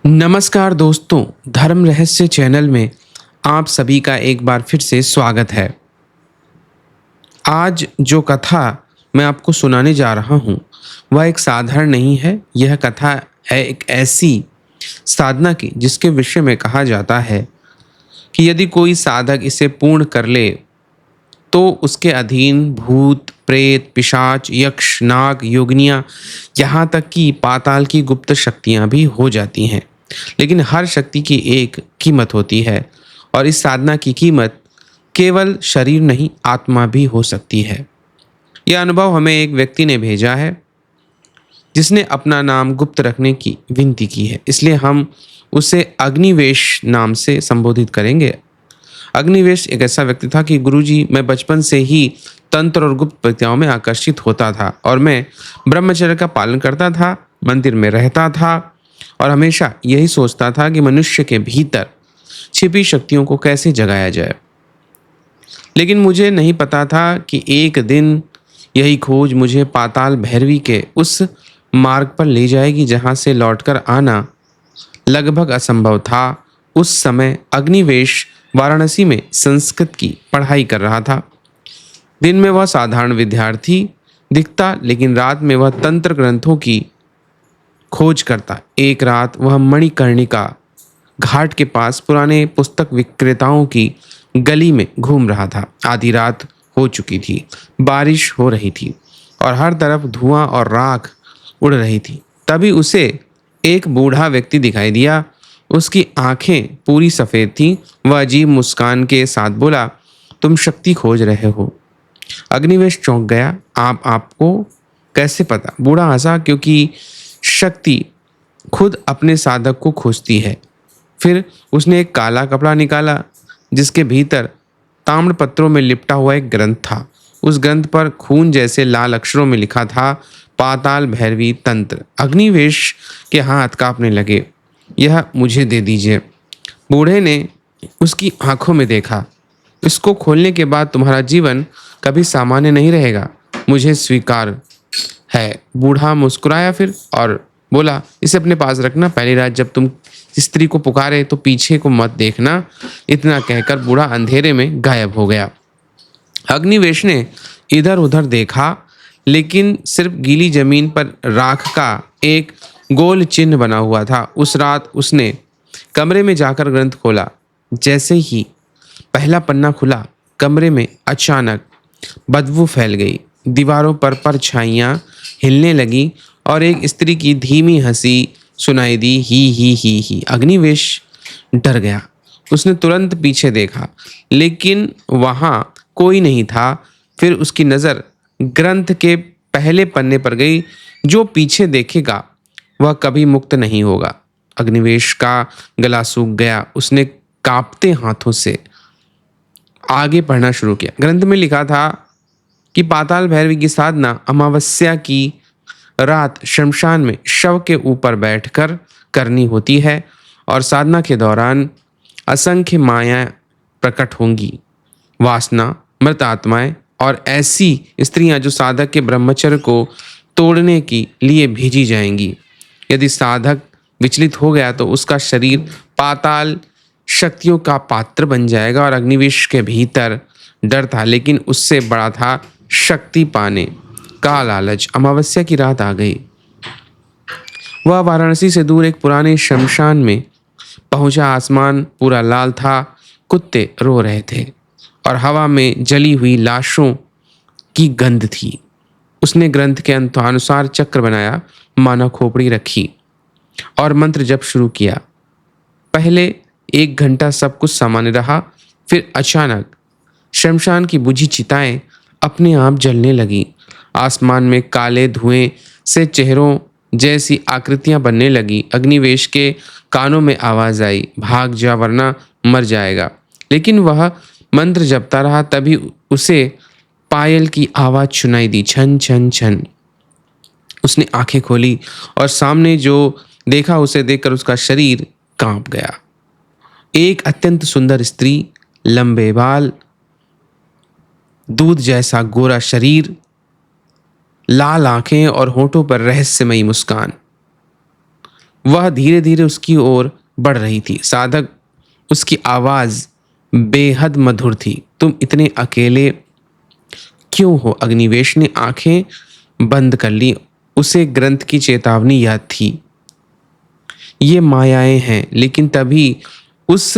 नमस्कार दोस्तों, धर्म रहस्य चैनल में आप सभी का एक बार फिर से स्वागत है। आज जो कथा मैं आपको सुनाने जा रहा हूँ, वह एक साधारण नहीं है। यह कथा है एक ऐसी साधना की जिसके विषय में कहा जाता है कि यदि कोई साधक इसे पूर्ण कर ले तो उसके अधीन भूत, प्रेत, पिशाच, यक्ष, नाग, योगिनियाँ, यहाँ तक कि पाताल की गुप्त शक्तियाँ भी हो जाती हैं। लेकिन हर शक्ति की एक कीमत होती है और इस साधना की कीमत केवल शरीर नहीं, आत्मा भी हो सकती है। यह अनुभव हमें एक व्यक्ति ने भेजा है जिसने अपना नाम गुप्त रखने की विनती की है, इसलिए हम उसे अग्निवेश नाम से संबोधित करेंगे। अग्निवेश एक ऐसा व्यक्ति था कि गुरुजी, मैं बचपन से ही तंत्र और गुप्त विद्याओं में आकर्षित होता था और मैं ब्रह्मचर्य का पालन करता था, मंदिर में रहता था और हमेशा यही सोचता था कि मनुष्य के भीतर छिपी शक्तियों को कैसे जगाया जाए। लेकिन मुझे नहीं पता था कि एक दिन यही खोज मुझे पाताल भैरवी के उस मार्ग पर ले जाएगी जहाँ से लौटकर आना लगभग असंभव था। उस समय अग्निवेश वाराणसी में संस्कृत की पढ़ाई कर रहा था। दिन में वह साधारण विद्यार्थी दिखता, लेकिन रात में वह तंत्र ग्रंथों की खोज करता। एक रात वह मणिकर्णिका घाट के पास पुराने पुस्तक विक्रेताओं की गली में घूम रहा था। आधी रात हो चुकी थी, बारिश हो रही थी और हर तरफ धुआं और राख उड़ रही थी। तभी उसे एक बूढ़ा व्यक्ति दिखाई दिया। उसकी आंखें पूरी सफ़ेद थीं। वह अजीब मुस्कान के साथ बोला, तुम शक्ति खोज रहे हो? अग्निवेश चौंक गया। आपको कैसे पता? बूढ़ा हंसा, क्योंकि शक्ति खुद अपने साधक को खोजती है। फिर उसने एक काला कपड़ा निकाला जिसके भीतर ताम्र पत्रों में लिपटा हुआ एक ग्रंथ था। उस ग्रंथ पर खून जैसे लाल अक्षरों में लिखा था, पाताल भैरवी तंत्र। अग्निवेश के हाथ कांपने लगे। यह मुझे दे दीजिए। बूढ़े ने उसकी आंखों में देखा। इसको खोलने के बाद तुम्हारा जीवन कभी सामान्य नहीं रहेगा, मुझे स्वीकार है। बूढ़ा मुस्कुराया फिर और बोला, इसे अपने पास रखना। पहली रात जब तुम स्त्री को पुकारे तो पीछे को मत देखना। इतना कहकर बूढ़ा अंधेरे में गायब हो गया। अग्निवेश ने इधर उधर देखा, लेकिन सिर्फ गीली जमीन पर राख का एक गोल चिन्ह बना हुआ था। उस रात उसने कमरे में जाकर ग्रंथ खोला। जैसे ही पहला पन्ना खुला, कमरे में अचानक बदबू फैल गई। दीवारों पर परछाइयाँ हिलने लगी और एक स्त्री की धीमी हंसी सुनाई दी, ही। अग्निवेश डर गया। उसने तुरंत पीछे देखा, लेकिन वहां कोई नहीं था। फिर उसकी नज़र ग्रंथ के पहले पन्ने पर गई। जो पीछे देखेगा वह कभी मुक्त नहीं होगा। अग्निवेश का गला सूख गया। उसने कांपते हाथों से आगे पढ़ना शुरू किया। ग्रंथ में लिखा था कि पाताल भैरवी की साधना अमावस्या की रात शमशान में शव के ऊपर बैठकर करनी होती है और साधना के दौरान असंख्य मायाएं प्रकट होंगी। वासना, मृत आत्माएं और ऐसी स्त्रियां जो साधक के ब्रह्मचर्य को तोड़ने के लिए भेजी जाएंगी। यदि साधक विचलित हो गया तो उसका शरीर पाताल शक्तियों का पात्र बन जाएगा। और अग्निवेश के भीतर डर था, लेकिन उससे बड़ा था शक्ति पाने का लालच। अमावस्या की रात आ गई। वह वाराणसी से दूर एक पुराने शमशान में पहुंचा। आसमान पूरा लाल था, कुत्ते रो रहे थे और हवा में जली हुई लाशों की गंध थी। उसने ग्रंथ के अनुसार चक्र बनाया, मानव खोपड़ी रखी और मंत्र जप शुरू किया। पहले 1 घंटा सब कुछ सामान्य रहा। फिर अचानक शमशान की बुझी चिताएं अपने आप जलने लगी। आसमान में काले धुएं से चेहरों जैसी आकृतियां बनने लगी। अग्निवेश के कानों में आवाज आई, भाग जा वरना मर जाएगा। लेकिन वह मंत्र जपता रहा। तभी उसे पायल की आवाज सुनाई दी, छन छन छन। उसने आंखें खोली और सामने जो देखा उसे देखकर उसका शरीर कांप गया। एक अत्यंत सुंदर स्त्री, लंबे बाल, दूध जैसा गोरा शरीर, लाल आंखें और होठों पर रहस्यमयी मुस्कान। वह धीरे धीरे उसकी ओर बढ़ रही थी। साधक, उसकी आवाज बेहद मधुर थी। तुम इतने अकेले क्यों हो? अग्निवेश ने आंखें बंद कर ली। उसे ग्रंथ की चेतावनी याद थी, ये मायाएं हैं। लेकिन तभी उस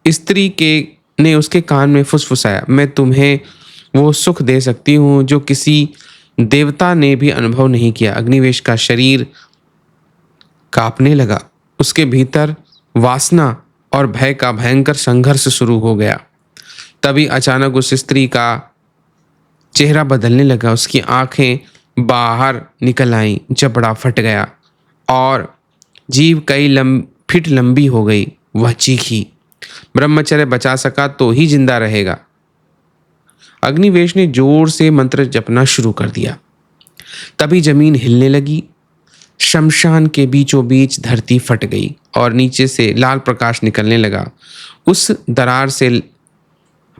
स्त्री के ने उसके कान में फुसफुसाया, मैं तुम्हें वो सुख दे सकती हूँ जो किसी देवता ने भी अनुभव नहीं किया। अग्निवेश का शरीर कांपने लगा। उसके भीतर वासना और भय का भयंकर संघर्ष शुरू हो गया। तभी अचानक उस स्त्री का चेहरा बदलने लगा। उसकी आंखें बाहर निकल आईं, जबड़ा फट गया और जीभ कई फीट लंबी हो गई। वह चीखी, ब्रह्मचर्य बचा सका तो ही जिंदा रहेगा। अग्निवेश ने जोर से मंत्र जपना शुरू कर दिया। तभी जमीन हिलने लगी। शमशान के बीचों बीच धरती फट गई और नीचे से लाल प्रकाश निकलने लगा। उस दरार से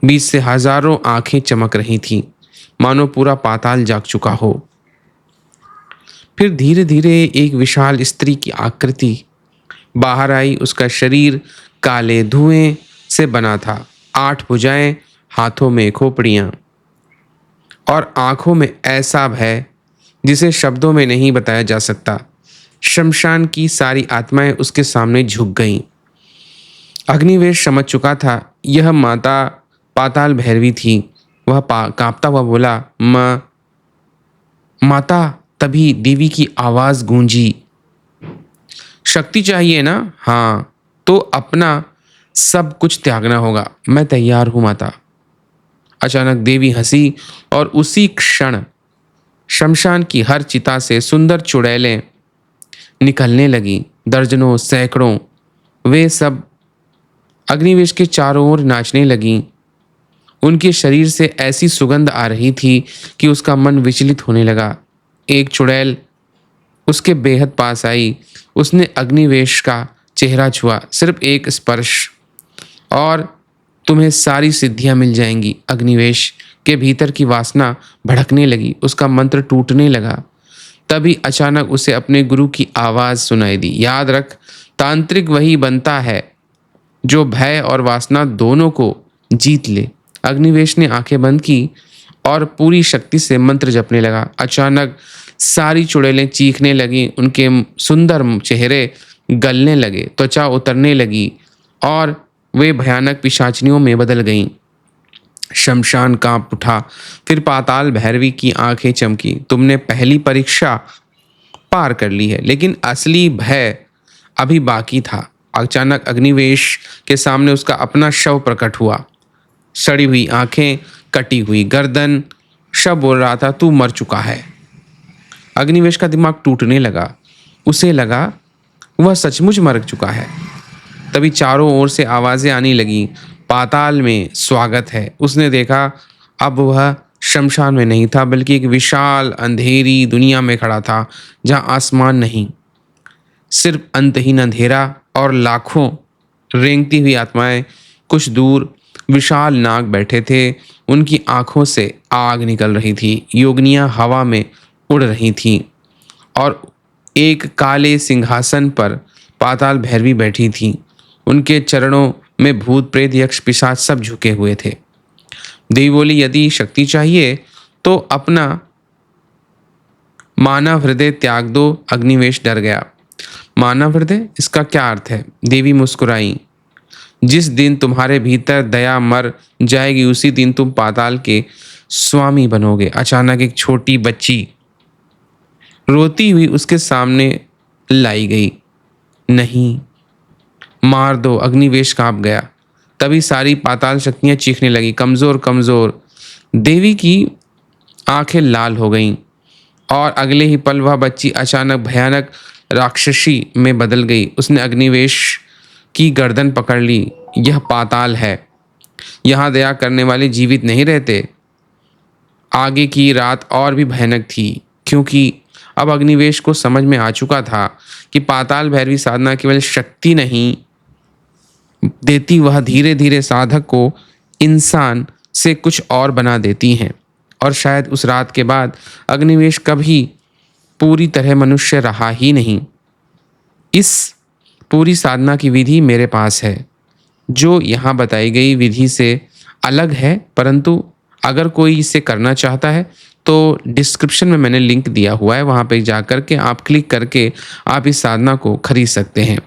बीच से हजारों आंखें चमक रही थीं, मानो पूरा पाताल जाग चुका हो। फिर धीरे धीरे एक विशाल स्त्री की आकृति बाहर आई। उसका शरीर काले धुएं से बना था। 8 भुजाएं, हाथों में खोपड़ियां और आंखों में ऐसा भय जिसे शब्दों में नहीं बताया जा सकता। शमशान की सारी आत्माएं उसके सामने झुक गईं। अग्निवेश समझ चुका था, यह माता पाताल भैरवी थी। वह कांपता हुआ बोला, माता। तभी देवी की आवाज गूंजी, शक्ति चाहिए ना? हाँ, तो अपना सब कुछ त्यागना होगा। मैं तैयार हूं माता। अचानक देवी हंसी और उसी क्षण शमशान की हर चिता से सुंदर चुड़ैलें निकलने लगी, दर्जनों सैकड़ों। वे सब अग्निवेश के चारों ओर नाचने लगीं। उनके शरीर से ऐसी सुगंध आ रही थी कि उसका मन विचलित होने लगा। एक चुड़ैल उसके बेहद पास आई। उसने अग्निवेश का चेहरा छुआ। सिर्फ एक स्पर्श और तुम्हें सारी सिद्धियां मिल जाएंगी। अग्निवेश के भीतर की वासना भड़कने लगी। उसका मंत्र टूटने लगा। तभी अचानक उसे अपने गुरु की आवाज सुनाई दी, याद रख, तांत्रिक वही बनता है जो भय और वासना दोनों को जीत ले। अग्निवेश ने आंखें बंद की और पूरी शक्ति से मंत्र जपने लगा। अचानक सारी चुड़ैलें चीखने लगी। उनके सुंदर चेहरे गलने लगे, त्वचा उतरने लगी और वे भयानक पिशाचिनियों में बदल गईं। शमशान कांप उठा। फिर पाताल भैरवी की आंखें चमकी, तुमने पहली परीक्षा पार कर ली है, लेकिन असली भय अभी बाकी था। अचानक अग्निवेश के सामने उसका अपना शव प्रकट हुआ। सड़ी हुई आंखें, कटी हुई गर्दन। शव बोल रहा था, तू मर चुका है। अग्निवेश का दिमाग टूटने लगा। उसे लगा वह सचमुच मर चुका है। तभी चारों ओर से आवाजें आने लगी, पाताल में स्वागत है। उसने देखा अब वह शमशान में नहीं था, बल्कि एक विशाल अंधेरी दुनिया में खड़ा था, जहां आसमान नहीं, सिर्फ अंतहीन अंधेरा और लाखों रेंगती हुई आत्माएं। कुछ दूर विशाल नाग बैठे थे। उनकी आंखों से आग निकल रही थी। योगिनियां हवा में उड़ रही थीं और एक काले सिंहासन पर पाताल भैरवी बैठी थी। उनके चरणों में भूत प्रेत यक्ष पिशाच सब झुके हुए थे। देवी बोली, यदि शक्ति चाहिए तो अपना मानव हृदय त्याग दो। अग्निवेश डर गया। मानव हृदय, इसका क्या अर्थ है? देवी मुस्कुराई, जिस दिन तुम्हारे भीतर दया मर जाएगी उसी दिन तुम पाताल के स्वामी बनोगे। अचानक एक छोटी बच्ची रोती हुई उसके सामने लाई गई। नहीं, मार दो। अग्निवेश कांप गया। तभी सारी पाताल शक्तियां चीखने लगी, कमजोर कमजोर। देवी की आंखें लाल हो गईं और अगले ही पल वह बच्ची अचानक भयानक राक्षसी में बदल गई। उसने अग्निवेश की गर्दन पकड़ ली। यह पाताल है, यहाँ दया करने वाले जीवित नहीं रहते। आगे की रात और भी भयानक थी, क्योंकि अब अग्निवेश को समझ में आ चुका था कि पाताल भैरवी साधना केवल शक्ति नहीं देती, वह धीरे धीरे साधक को इंसान से कुछ और बना देती हैं। और शायद उस रात के बाद अग्निवेश कभी पूरी तरह मनुष्य रहा ही नहीं। इस पूरी साधना की विधि मेरे पास है, जो यहाँ बताई गई विधि से अलग है, परंतु अगर कोई इसे करना चाहता है तो डिस्क्रिप्शन में मैंने लिंक दिया हुआ है, वहाँ पे जाकर के आप क्लिक करके आप इस साधना को खरीद सकते हैं।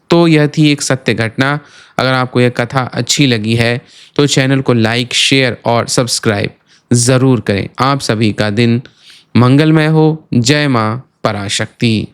तो यह थी एक सत्य घटना। अगर आपको यह कथा अच्छी लगी है तो चैनल को लाइक, शेयर और सब्सक्राइब ज़रूर करें। आप सभी का दिन मंगलमय हो। जय माँ पराशक्ति।